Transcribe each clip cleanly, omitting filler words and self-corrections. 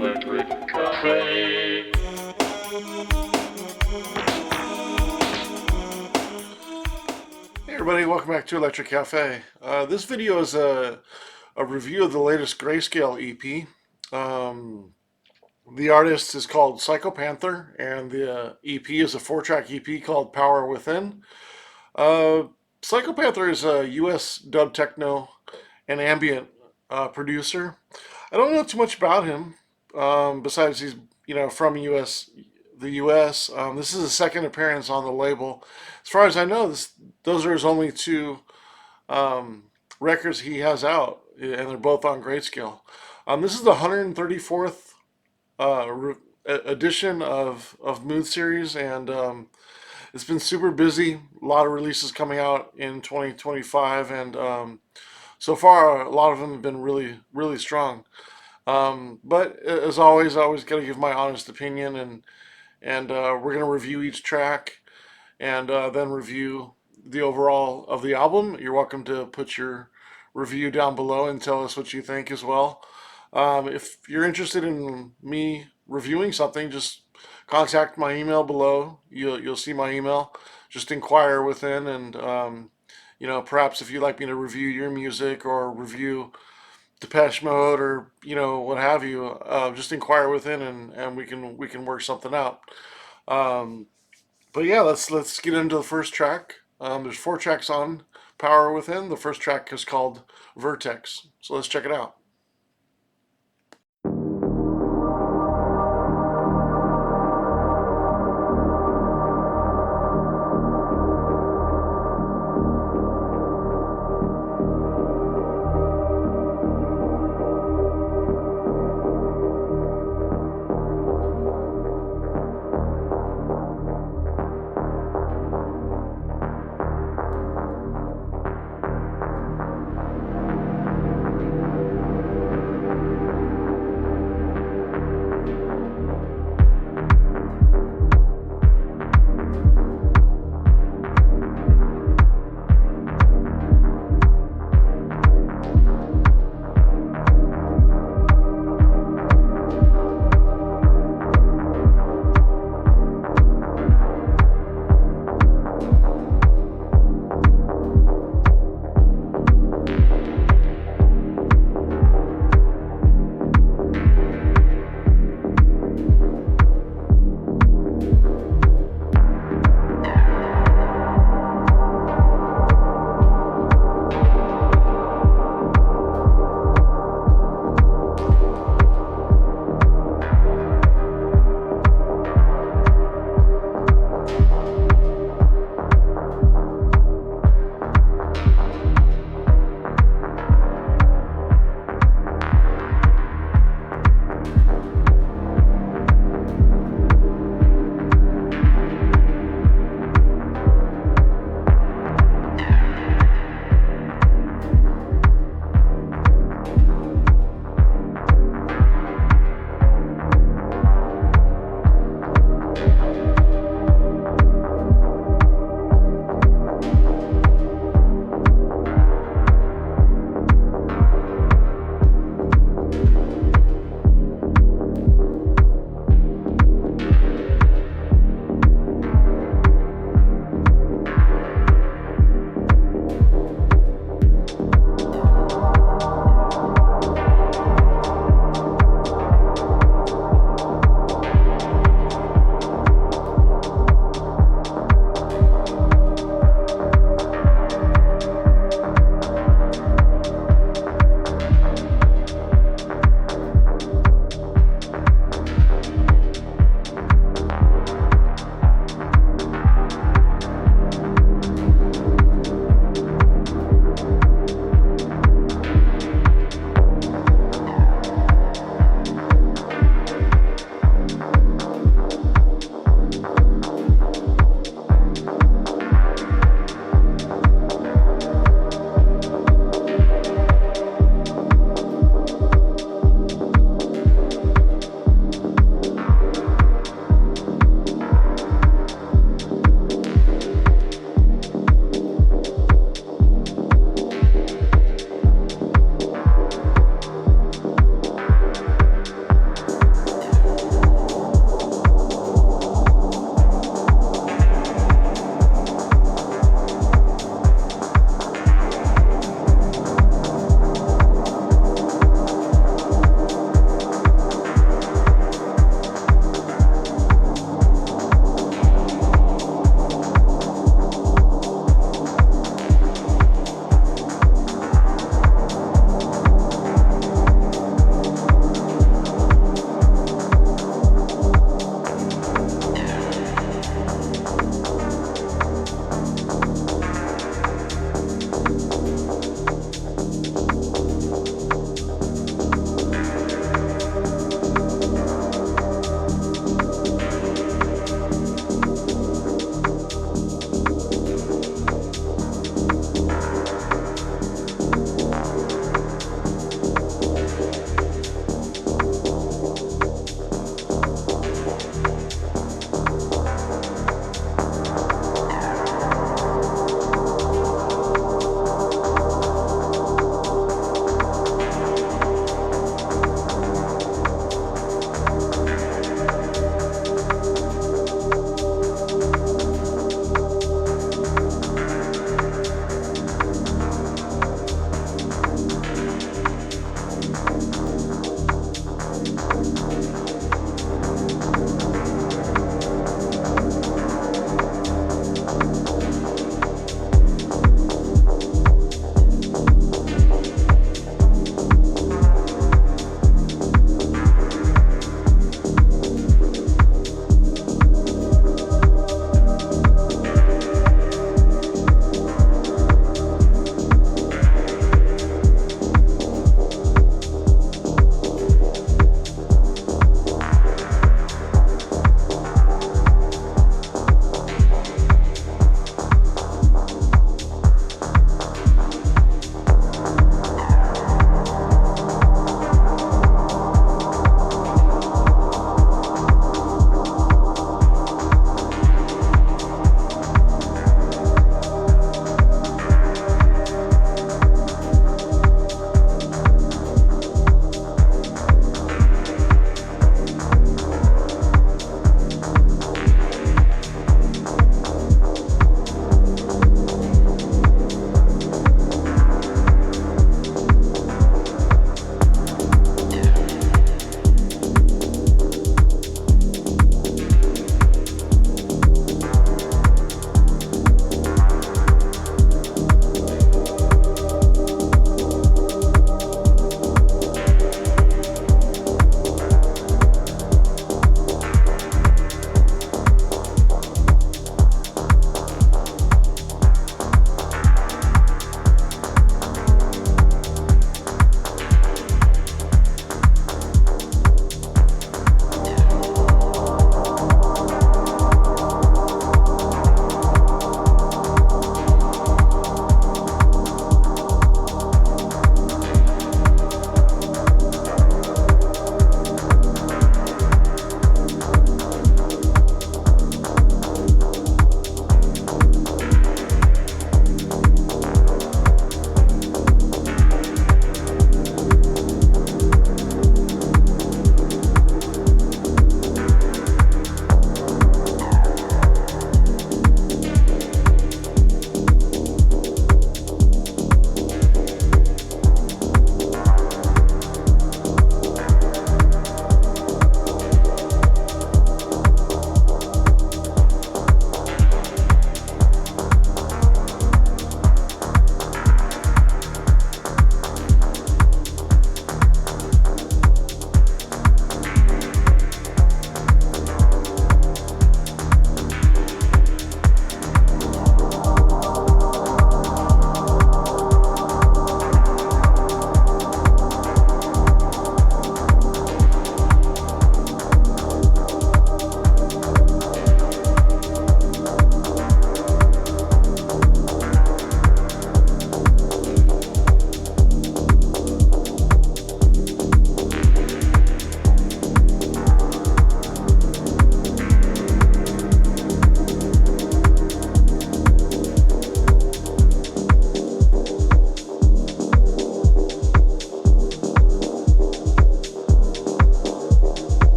Electric Cafe. Hey everybody, welcome back to Electric Cafe. This video is a review of the latest Grayscale EP. The artist is called Panther, and the EP is a 4-track EP called Power Within. Uh, Panther is a US dub techno and ambient producer. I don't know too much about him, besides he's from the US. This is his second appearance on the label. As far as I know, those are his only two um, records he has out, and they're both on Grayscale. This is the 134th edition of Mood Series, and it's been super busy. A lot of releases coming out in 2025, and so far a lot of them have been really, really strong. But as always, I always got to give my honest opinion, and we're gonna review each track and then review the overall of the album. You're welcome to put your review down below and tell us what you think as well. If you're interested in me reviewing something, just contact my email below. You'll see my email. Just inquire within, and perhaps if you'd like me to review your music or review Depeche Mode or what have you, just inquire within, and we can work something out. Um, but yeah, let's get into the first track. There's 4 tracks on Power Within. The first track is called Vertex. So let's check it out.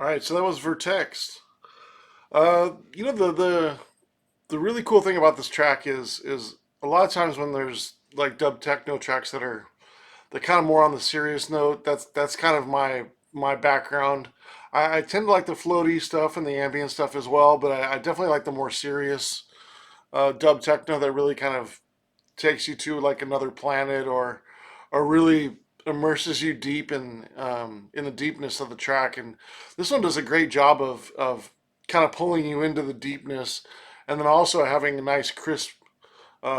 All right, so that was Vertex. The really cool thing about this track is a lot of times when there's like dub techno tracks that kind of more on the serious note. That's kind of my background. I tend to like the floaty stuff and the ambient stuff as well, but I definitely like the more serious dub techno that really kind of takes you to like another planet or really immerses you deep in the deepness of the track. And this one does a great job of kind of pulling you into the deepness, and then also having a nice crisp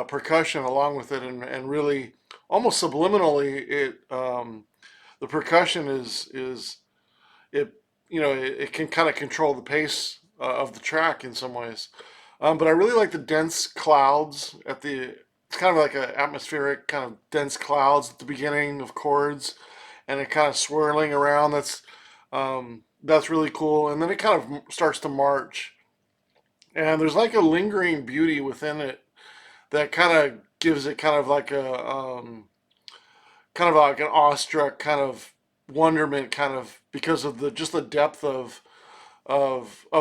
percussion along with it, and really almost subliminally the percussion is it it can kind of control the pace of the track in some ways. But I really like the dense clouds at the. It's kind of like an atmospheric kind of dense clouds at the beginning of chords, and it kind of swirling around. That's really cool. And then it kind of starts to march, and there's like a lingering beauty within it that kind of gives it kind of like an awestruck kind of wonderment kind of because of the just the depth of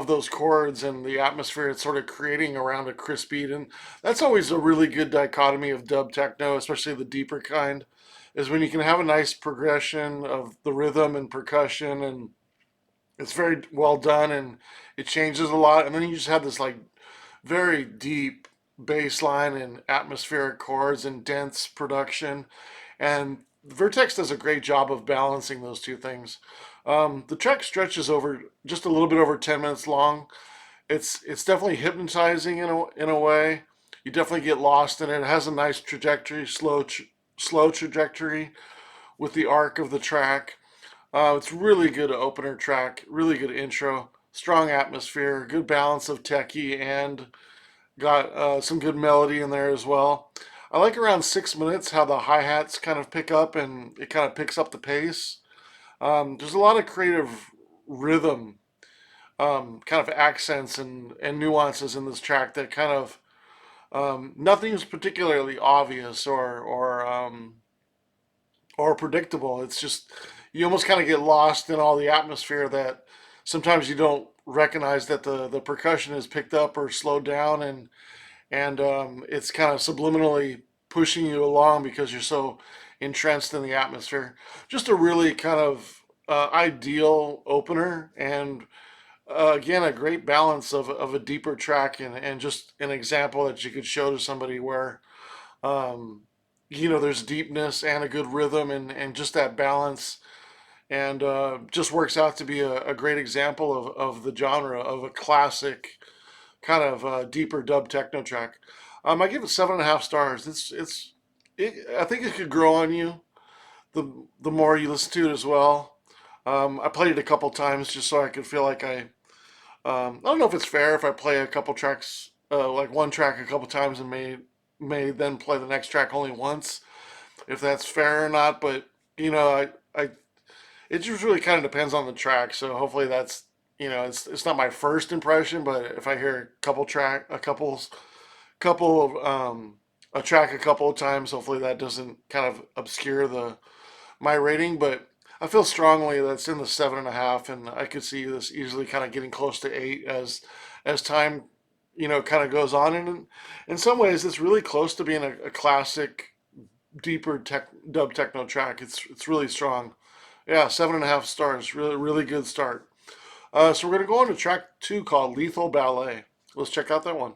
those chords and the atmosphere it's sort of creating around a crisp beat. And that's always a really good dichotomy of dub techno, especially the deeper kind, is when you can have a nice progression of the rhythm and percussion, and it's very well done and it changes a lot, and then you just have this like very deep bass line and atmospheric chords and dense production. And Vertex does a great job of balancing those two things. The track stretches over just a little bit over 10 minutes long. It's definitely hypnotizing in a way. You definitely get lost in it. It has a nice trajectory, slow trajectory with the arc of the track. It's really good opener track, really good intro, strong atmosphere, good balance of techie and got some good melody in there as well. I like around 6 minutes how the hi hats kind of pick up and it kind of picks up the pace. There's a lot of creative rhythm, kind of accents and nuances in this track that kind of nothing is particularly obvious or predictable. It's just you almost kind of get lost in all the atmosphere that sometimes you don't recognize that the percussion is picked up or slowed down, and it's kind of subliminally pushing you along because you're so entrenched in the atmosphere. Just a really kind of ideal opener, and again, a great balance of a deeper track, and just an example that you could show to somebody where um, there's deepness and a good rhythm, and just that balance, and just works out to be a great example of the genre of a classic kind of deeper dub techno track. I give it 7.5 stars. I think it could grow on you the more you listen to it as well. I played it a couple times just so I could feel like I don't know if it's fair if I play a couple tracks, like one track a couple times and may then play the next track only once, if that's fair or not. But I it just really kind of depends on the track. So hopefully that's it's not my first impression, but if I hear couple of a track a couple of times, hopefully that doesn't kind of obscure the my rating. But I feel strongly that's in the 7.5, and I could see this easily kind of getting close to 8 as time kind of goes on. And in some ways, it's really close to being a classic, deeper dub techno track. It's really strong. Yeah, 7.5 stars. Really really good start. So we're gonna go on to track 2 called Lethal Ballet. Let's check out that one.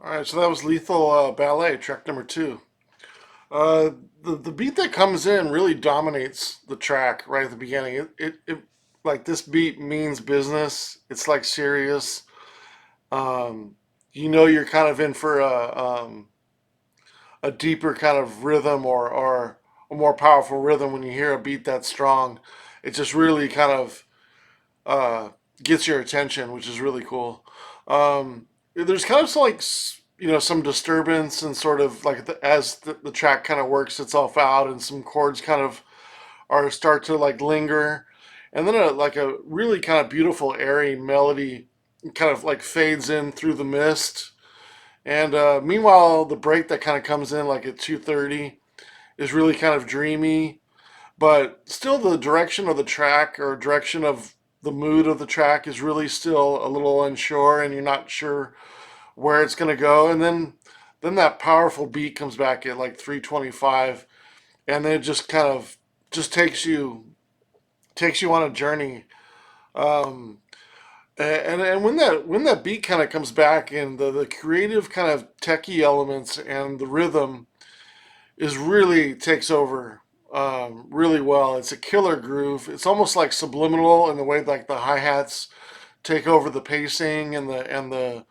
All right, so that was Lethal Ballet, track number two. Uh, the beat that comes in really dominates the track right at the beginning. It like this beat means business. It's like serious. Um, you know you're kind of in for a deeper kind of rhythm or a more powerful rhythm when you hear a beat that strong. It just really kind of uh, gets your attention, which is really cool. There's kind of some, like some disturbance and sort of like as the track kind of works itself out, and some chords kind of are start to like linger, and then like a really kind of beautiful airy melody kind of like fades in through the mist. And meanwhile, the break that kind of comes in like at 2:30 is really kind of dreamy, but still the direction of the track or direction of the mood of the track is really still a little unsure, and you're not sure where it's going to go. And then that powerful beat comes back at like 3:25, and then it just kind of just takes you on a journey. Um, and when that beat kind of comes back, and the creative kind of techie elements and the rhythm is really takes over really well. It's a killer groove. It's almost like subliminal in the way like the hi hats take over the pacing and the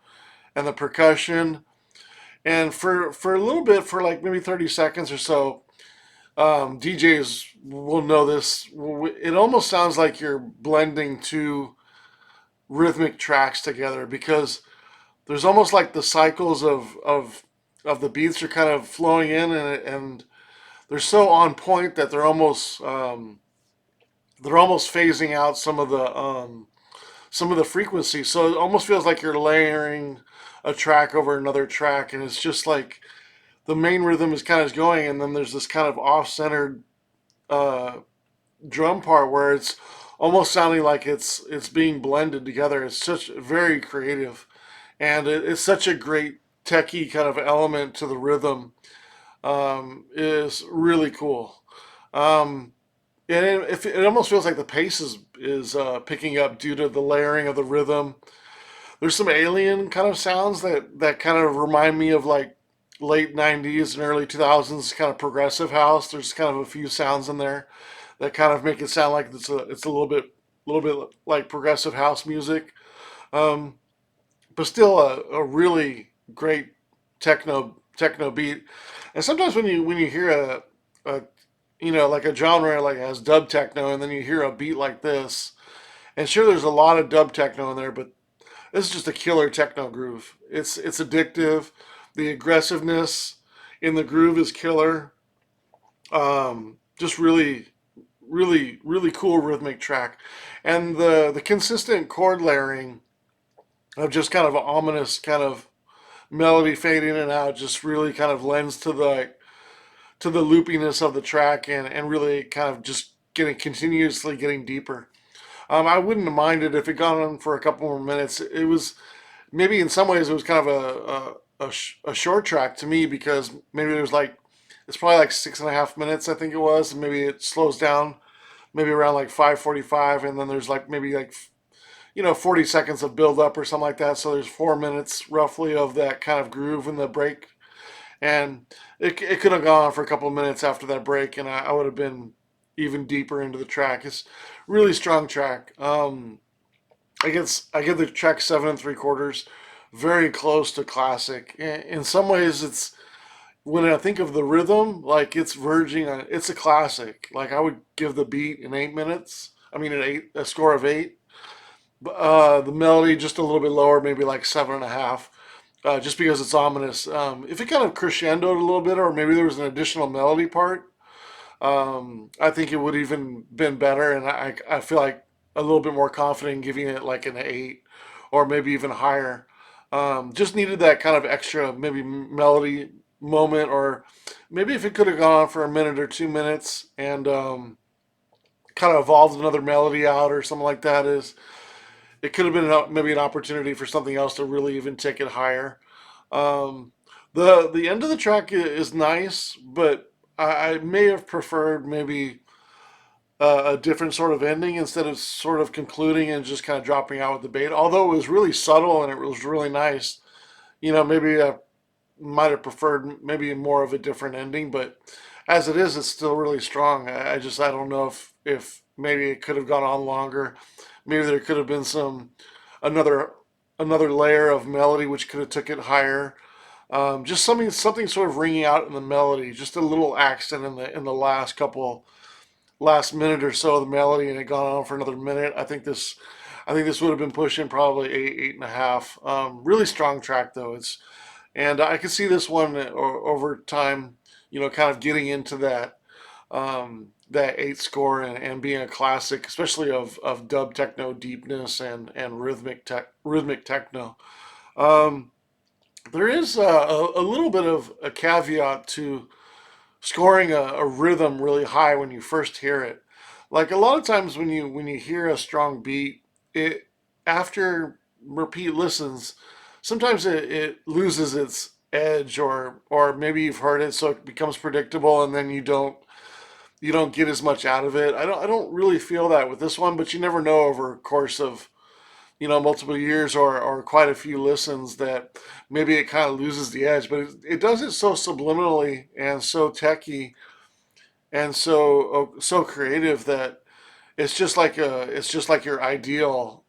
percussion. And for a little bit, for like maybe 30 seconds or so, DJs will know this. It almost sounds like you're blending two rhythmic tracks together, because there's almost like the cycles of the beats are kind of flowing in, and they're so on point that they're almost phasing out some of the frequency. So it almost feels like you're layering a track over another track, and it's just like the main rhythm is kind of going, and then there's this kind of off-centered uh, drum part where it's almost sounding like it's being blended together. It's such very creative, and it's such a great techie kind of element to the rhythm. Is really cool. Um, and it almost feels like the pace is picking up due to the layering of the rhythm. There's some alien kind of sounds that kind of remind me of like late 90s and early 2000s kind of progressive house. There's kind of a few sounds in there that kind of make it sound like it's a little bit like progressive house music. Um, but still a really great techno beat. And sometimes when you hear a like a genre like has dub techno, and then you hear a beat like this, and sure there's a lot of dub techno in there, but this is just a killer techno groove. It's addictive. The aggressiveness in the groove is killer. Just really, really, really cool rhythmic track, and the consistent chord layering of just kind of an ominous kind of melody fading in and out just really kind of lends to the loopiness of the track, and really kind of just getting continuously getting deeper. I wouldn't have minded if it gone on for a couple more minutes. It was maybe in some ways it was kind of a short track to me, because maybe there's like it's probably like 6.5 minutes, I think it was, and maybe it slows down maybe around like 5:45, and then there's like maybe like 40 seconds of build up or something like that. So there's 4 minutes roughly of that kind of groove in the break, and it could have gone on for a couple of minutes after that break, and I would have been even deeper into the track. It's really strong track. I give the track 7.75, very close to classic. In some ways, it's when I think of the rhythm, like it's verging on it's a classic. Like I would give the beat in 8 minutes. I mean, a score of 8. The melody just a little bit lower, maybe like 7.5, just because it's ominous. If it kind of crescendoed a little bit, or maybe there was an additional melody part, I think it would even been better, and I feel like a little bit more confident in giving it like an 8, or maybe even higher. Just needed that kind of extra maybe melody moment, or maybe if it could have gone on for a minute or 2 minutes, and kind of evolved another melody out or something like that, is it could have been maybe an opportunity for something else to really even take it higher. Um, the end of the track is nice, but I may have preferred maybe a different sort of ending, instead of sort of concluding and just kind of dropping out with the bait. Although it was really subtle and it was really nice, Maybe I might have preferred maybe more of a different ending, but as it is, it's still really strong. I don't know if maybe it could have gone on longer. Maybe there could have been another another layer of melody which could have took it higher. Just something sort of ringing out in the melody, just a little accent in the last minute or so of the melody, and it gone on for another minute. I think this would have been pushing probably 8.5. Really strong track though. And I could see this one over time, kind of getting into that 8 score and being a classic, especially of dub techno deepness and rhythmic techno. Um, there is a little bit of a caveat to scoring a rhythm really high when you first hear it. Like a lot of times when you hear a strong beat, it after repeat listens, sometimes it loses its edge, or maybe you've heard it so it becomes predictable and then you don't get as much out of it. I don't really feel that with this one, but you never know over a course of multiple years or quite a few listens that maybe it kind of loses the edge, but it does it so subliminally and so techy and so creative that it's just like your ideal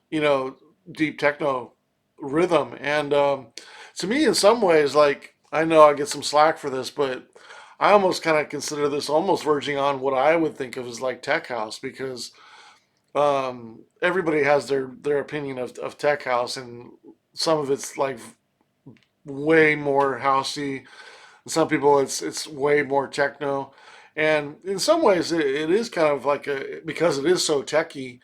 you know deep techno rhythm. And to me, in some ways, like I know I get some slack for this, but I almost kind of consider this almost verging on what I would think of as like tech house, because everybody has their opinion of tech house, and some of it's like way more housey. Some people it's way more techno, and in some ways it is kind of like because it is so techy.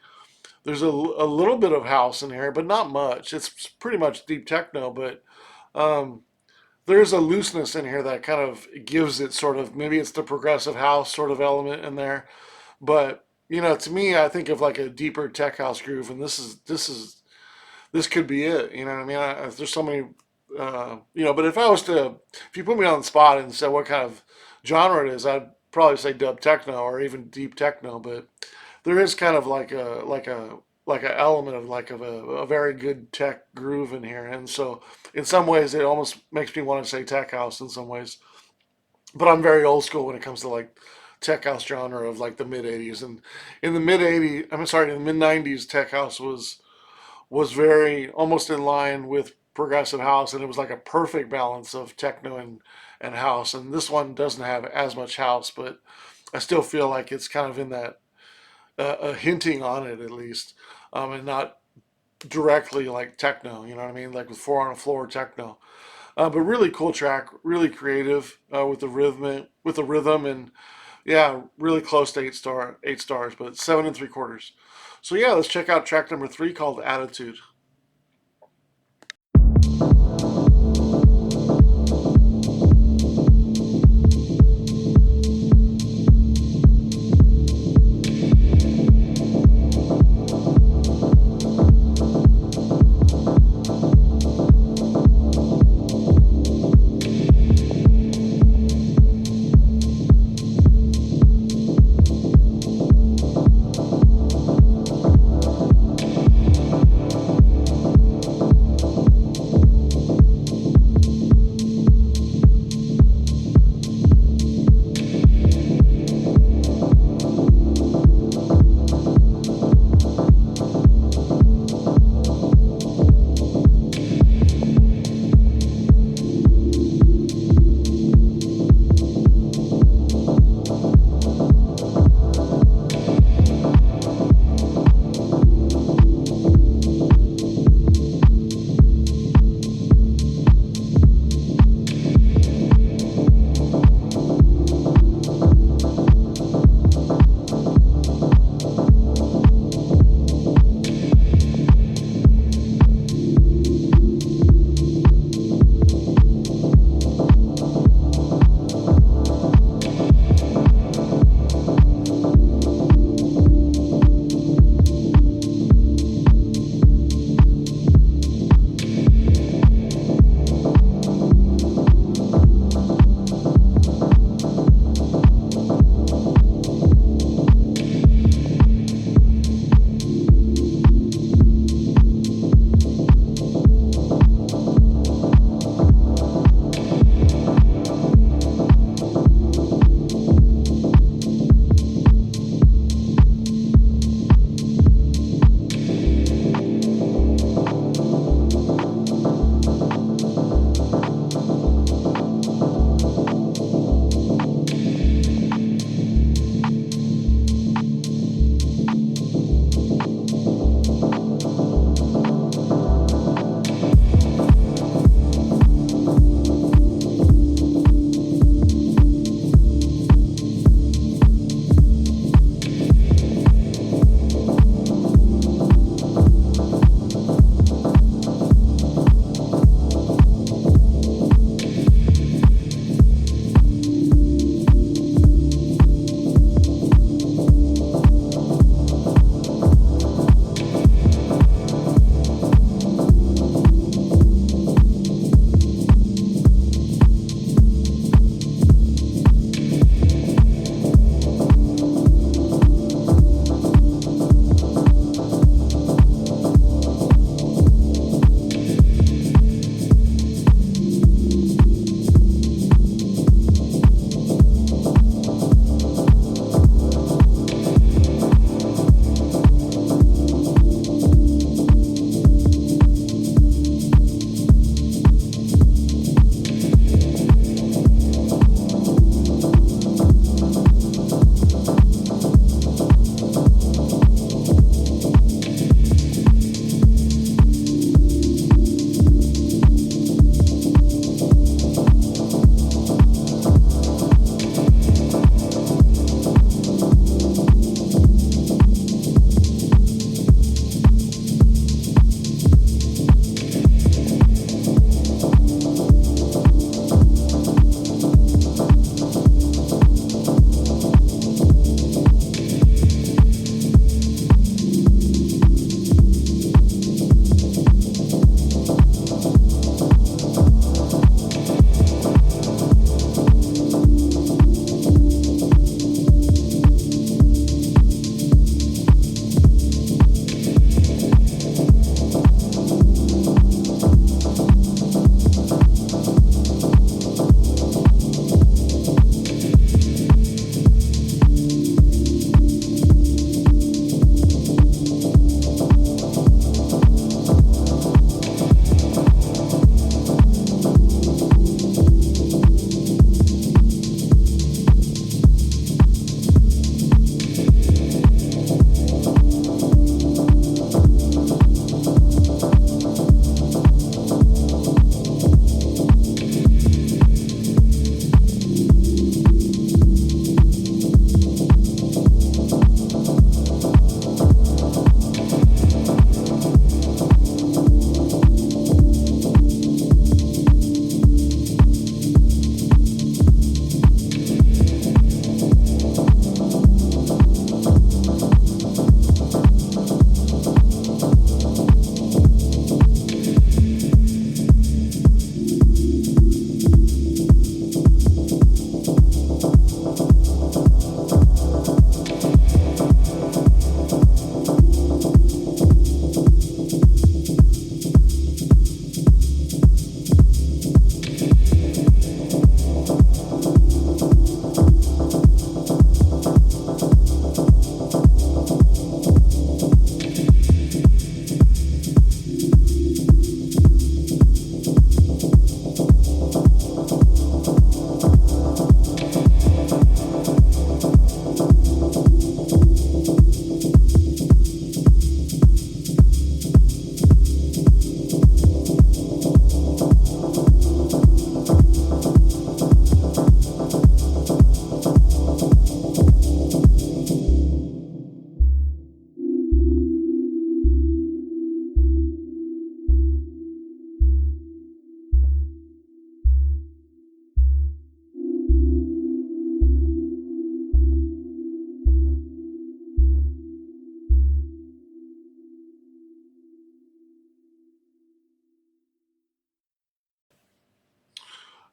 There's a little bit of house in here, but not much. It's pretty much deep techno, but um, there's a looseness in here that kind of gives it sort of, maybe it's the progressive house sort of element in there. But to me, I think of like a deeper tech house groove, and this could be it. You know what I mean? There's so many, But if you put me on the spot and said what kind of genre it is, I'd probably say dub techno or even deep techno. But there is kind of like a element of a very good tech groove in here, and so in some ways it almost makes me want to say tech house in some ways. But I'm very old school when it comes to like tech house genre of like the mid '80s. And in the mid '80s, I'm sorry, in the mid '90s, tech house was very almost in line with progressive house, and it was like a perfect balance of techno and house. And this one doesn't have as much house, but I still feel like it's kind of in that hinting on it at least, and not directly like techno. You know what I mean? Like with four on the floor techno. But really cool track, really creative with the rhythm, and yeah, really close to 8 stars, but 7.75. So yeah, let's check out track number 3 called Attitude.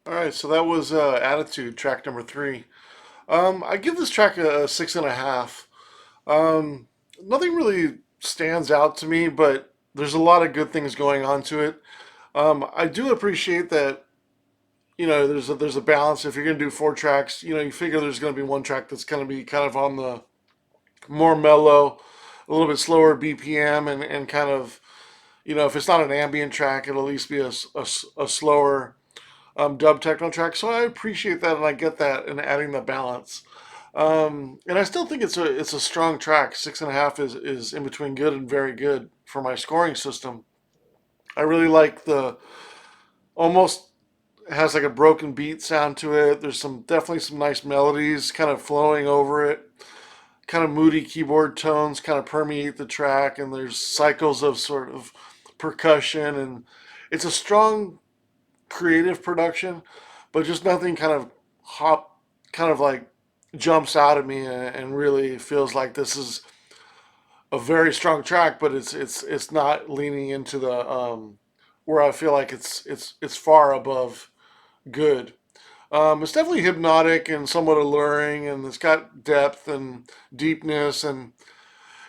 All right, so that was Attitude, track number three. I give this track a 6.5. Um, Nothing really stands out to me, but there's a lot of good things going on to it. I do appreciate that, there's a balance. If you're gonna do four tracks, you figure there's gonna be one track that's gonna be kind of on the more mellow, a little bit slower BPM, and kind of, if it's not an ambient track, it'll at least be a slower dub techno track. So I appreciate that, and I get that, and adding the balance. And I still think it's a strong track. 6.5 is in between good and very good for my scoring system. I really like the almost has like a broken beat sound to it. There's definitely some nice melodies kind of flowing over it. Kind of moody keyboard tones kind of permeate the track, and there's cycles of sort of percussion, and it's a strong creative production, but just nothing kind of like jumps out at me, and really feels like this is a very strong track, but it's not leaning into the where I feel like it's far above good. It's definitely hypnotic and somewhat alluring, and it's got depth and deepness, and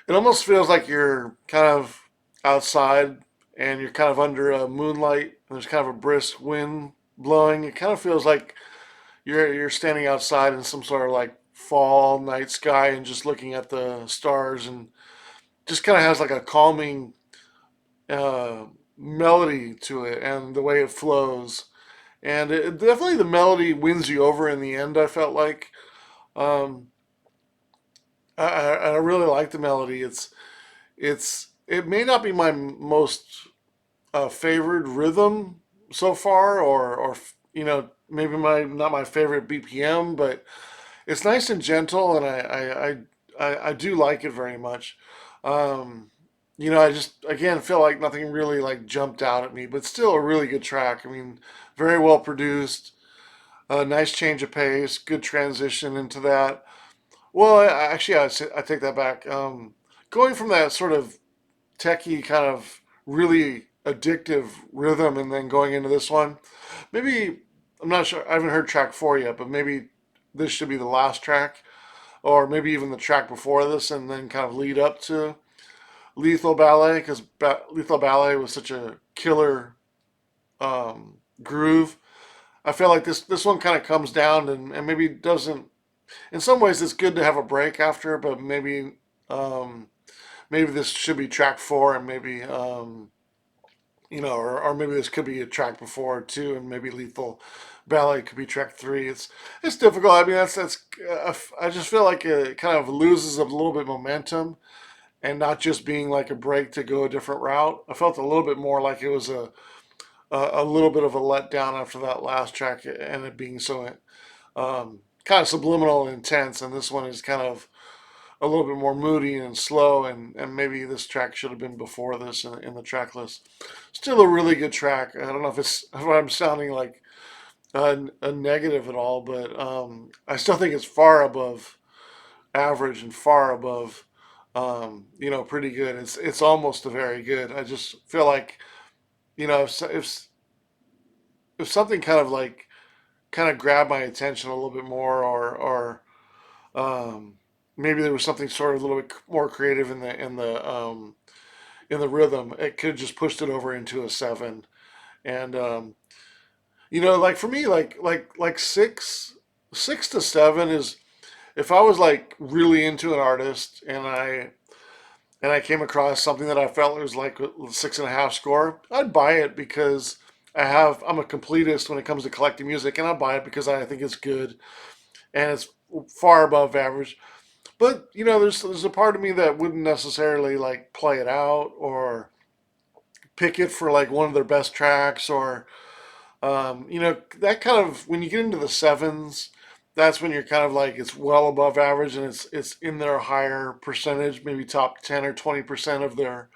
it almost feels like you're kind of outside and you're kind of under a moonlight, and there's kind of a brisk wind blowing. It kind of feels like you're standing outside in some sort of like fall night sky and just looking at the stars, and just kind of has like a calming uh, melody to it, and the way it flows. And definitely the melody wins you over in the end. I felt like um, I really like the melody. It may not be my most favored rhythm so far, or maybe my not my favorite BPM, but it's nice and gentle, and I do like it very much. Um, I just again feel like nothing really like jumped out at me, but still a really good track. I mean, very well produced, a nice change of pace, good transition into that. Well, actually, I take that back. Going from that sort of techie kind of really addictive rhythm, and then going into this one, maybe I'm not sure. I haven't heard track four yet, but maybe this should be the last track, or maybe even the track before this, and then kind of lead up to Lethal Ballet, because Lethal Ballet was such a killer groove. I feel like this one kind of comes down, and maybe doesn't. In some ways, it's good to have a break after, but um, maybe this should be track four, and maybe or maybe this could be a track before too, and maybe Lethal Ballet could be track three. It's difficult. I mean, I just feel like it kind of loses a little bit momentum, and not just being like a break to go a different route. I felt a little bit more like it was a little bit of a letdown after that last track, and it being so kind of subliminal and intense, and this one is kind of a little bit more moody and slow, and maybe this track should have been before this in the track list. Still a really good track. I don't know if I'm sounding like a negative at all, but I still think it's far above average and far above pretty good. It's almost a very good. I just feel like if something kind of grabbed my attention a little bit more, or maybe there was something sort of a little bit more creative in the rhythm, it could have just pushed it over into a seven. And like for me, like six to seven is, if I was like really into an artist, and I came across something that I felt was like a 6.5 score, I'd buy it because I'm a completist when it comes to collecting music, and I buy it because I think it's good and it's far above average. But there's a part of me that wouldn't necessarily like play it out, or pick it for like one of their best tracks, or that kind of, when you get into the sevens, that's when you're kind of like it's well above average, and it's in their higher percentage, maybe top 10 or 20%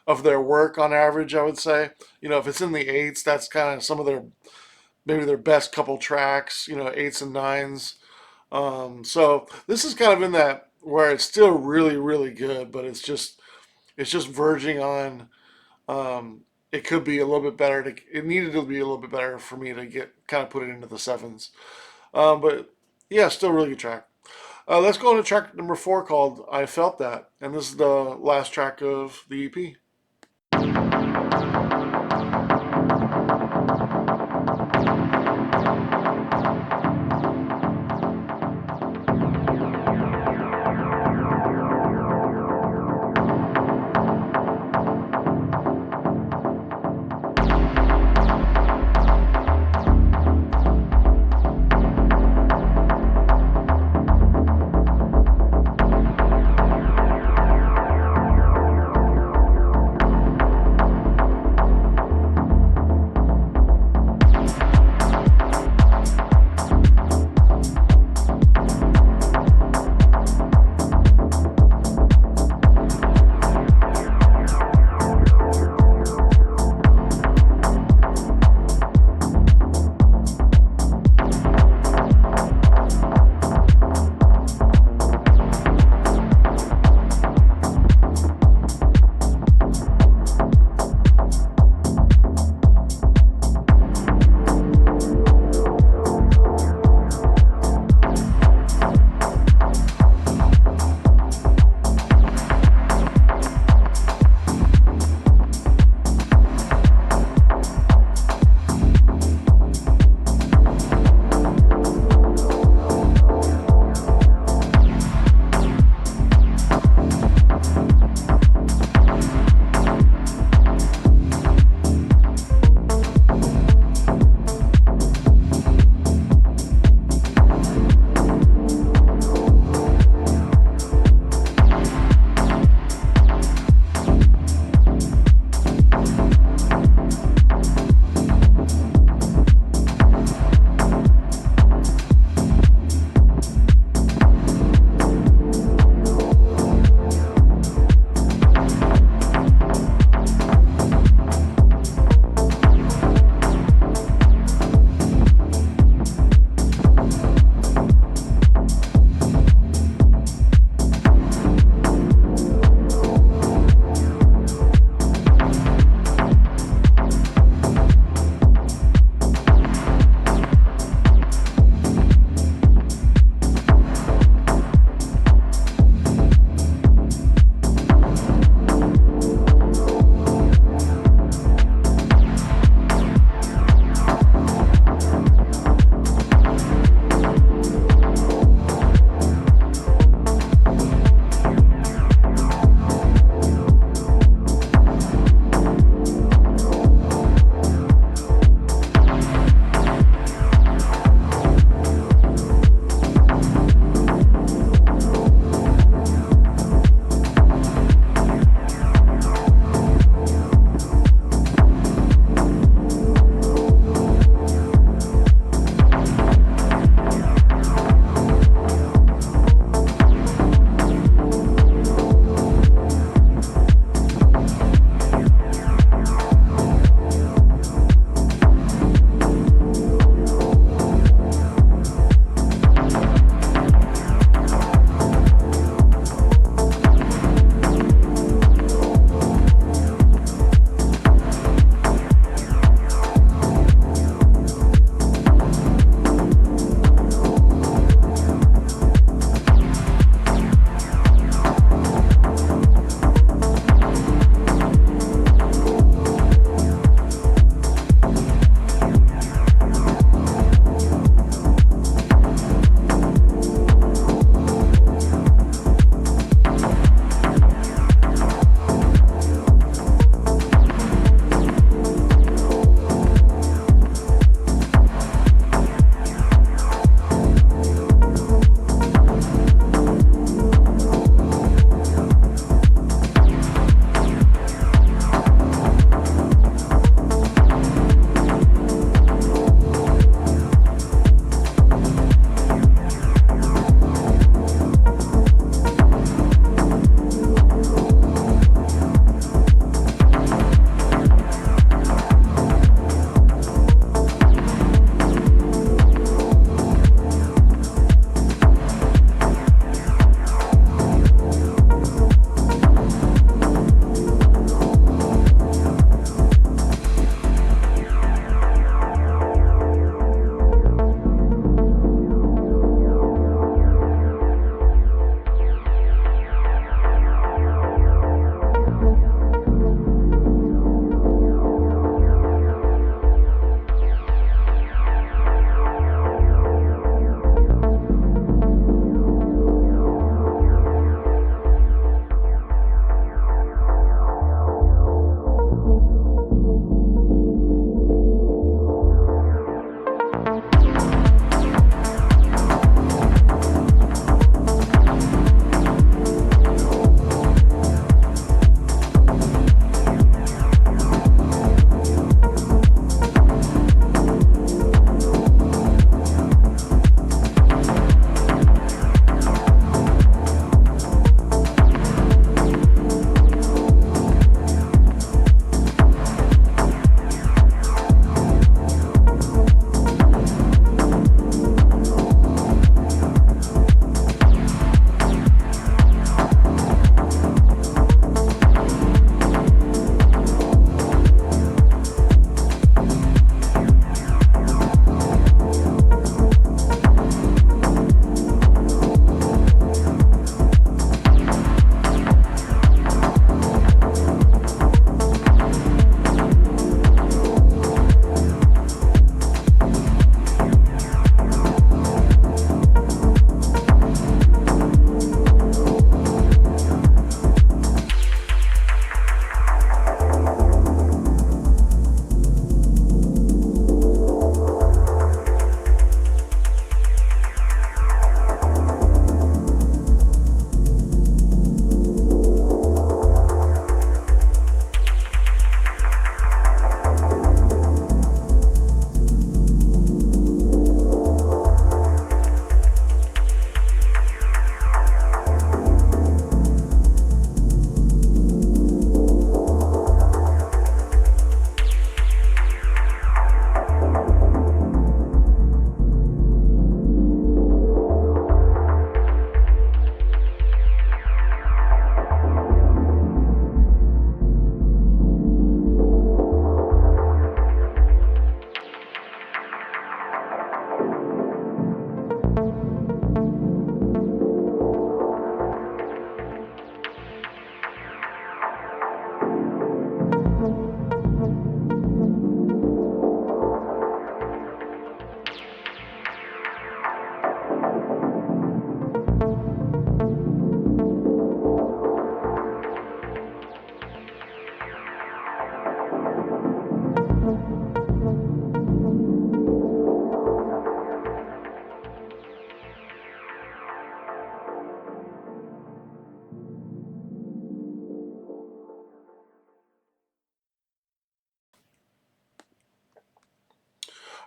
of their work on average. I would say, if it's in the eights, that's kind of some of their maybe their best couple tracks. Eights and nines. So this is kind of in that where it's still really really good, but it's just verging on um, it could be a little bit better. It needed to be a little bit better for me to get kind of put it into the sevens. But yeah, still really good track. Let's go into track number 4 called "I Felt That," and this is the last track of the EP.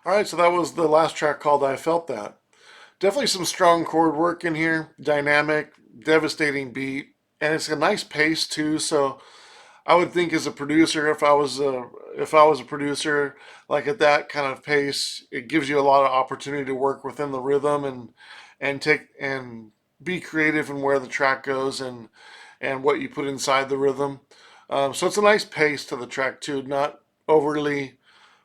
All right, so that was the last track called "I Felt That." Definitely some strong chord work in here, dynamic, devastating beat, and it's a nice pace too. So I would think as a producer, if I was a producer, like at that kind of pace, it gives you a lot of opportunity to work within the rhythm and be creative in where the track goes and what you put inside the rhythm. So it's a nice pace to the track too, not overly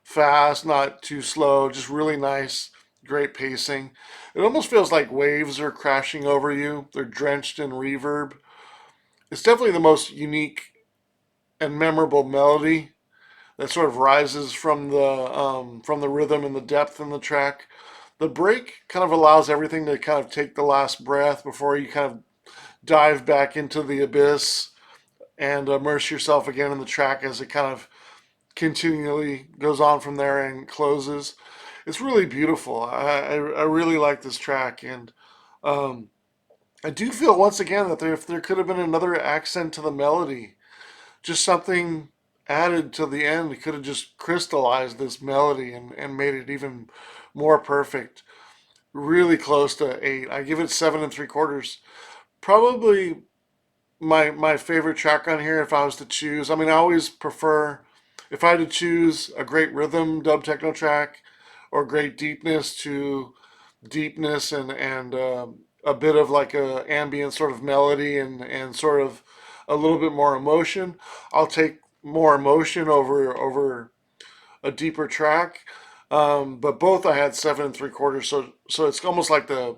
fast, not too slow, just really nice, great pacing. It almost feels like waves are crashing over you. They're drenched in reverb. It's definitely the most unique and memorable melody that sort of rises from the rhythm and the depth in the track. The break kind of allows everything to kind of take the last breath before you kind of dive back into the abyss and immerse yourself again in the track as it kind of continually goes on from there and closes. It's really beautiful. I really like this track, and um, I do feel once again that if there could have been another accent to the melody, just something added to the end, it could have just crystallized this melody and made it even more perfect. Really close to 8. I give it 7 3/4. Probably my favorite track on here if I was to choose. I mean, I always prefer if I had to choose a great rhythm dub techno track or great deepness to deepness and a bit of like a ambient sort of melody and sort of a little bit more emotion. I'll take more emotion over a deeper track. But both I had 7 3/4, so it's almost like the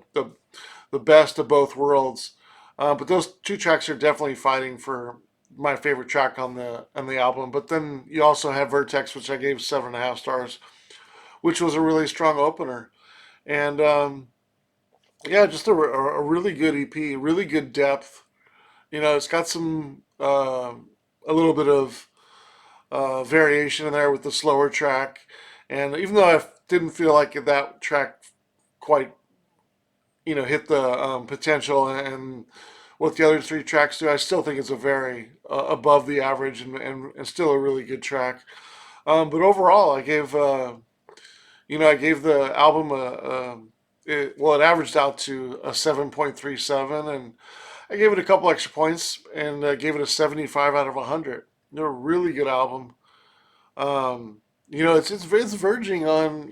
best of both worlds. But those two tracks are definitely fighting for my favorite track on the album. But then you also have Vertex, which I gave 7.5 stars, which was a really strong opener. And yeah, just a really good EP, really good depth. It's got some a little bit of variation in there with the slower track. And even though I didn't feel like that track quite hit the potential and what the other three tracks do, I still think it's a very above the average and still a really good track. But overall, I gave the album it averaged out to a 7.37, and I gave it a couple extra points and gave it a 75 out of 100. A really good album. It's verging on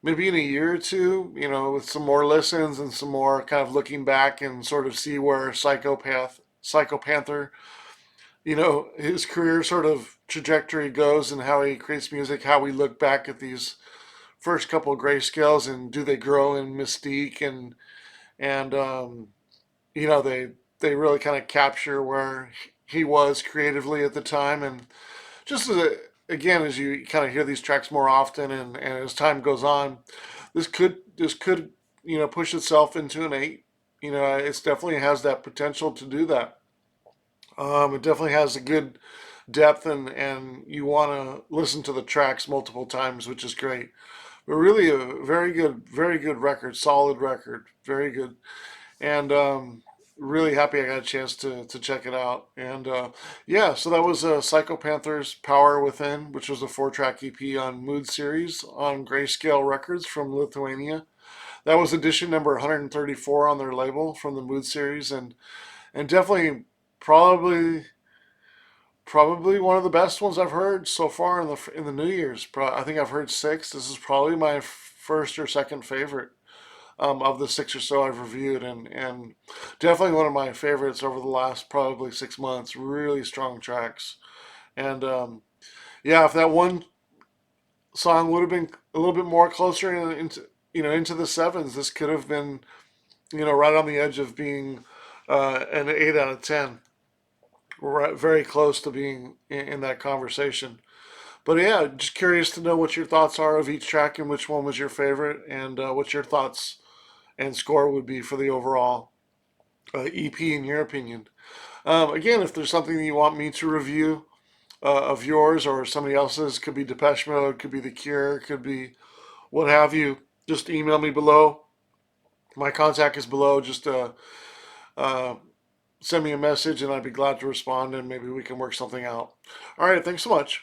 maybe in a year or two, with some more listens and some more kind of looking back and sort of see where Psycho Panther, his career sort of trajectory goes and how he creates music, how we look back at these first couple of grayscales and do they grow in mystique and they really kind of capture where he was creatively at the time. And just again, as you kind of hear these tracks more often and as time goes on, this could push itself into an 8. It definitely has that potential to do that. It definitely has a good depth, and you want to listen to the tracks multiple times, which is great. But really, a very good record, solid record, very good, and really happy I got a chance to check it out. And yeah, so that was Psycho Panther's Power Within, which was a 4 track EP on Mood Series on Grayscale Records from Lithuania. That was edition number 134 on their label from the Mood Series, and definitely probably probably one of the best ones I've heard so far in the New Year's. I think I've heard 6. This is probably my first or second favorite of the 6 or so I've reviewed, and definitely one of my favorites over the last probably 6 months. Really strong tracks, and yeah, if that one song would have been a little bit more closer into the sevens, this could have been right on the edge of being an 8 out of 10. Right, very close to being in that conversation. But yeah, just curious to know what your thoughts are of each track and which one was your favorite, and what your thoughts and score would be for the overall EP in your opinion. Again, if there's something that you want me to review of yours or somebody else's, could be Depeche Mode, could be The Cure, could be what have you, just email me below. My contact is below. Just uh, send me a message and I'd be glad to respond and maybe we can work something out. All right, thanks so much.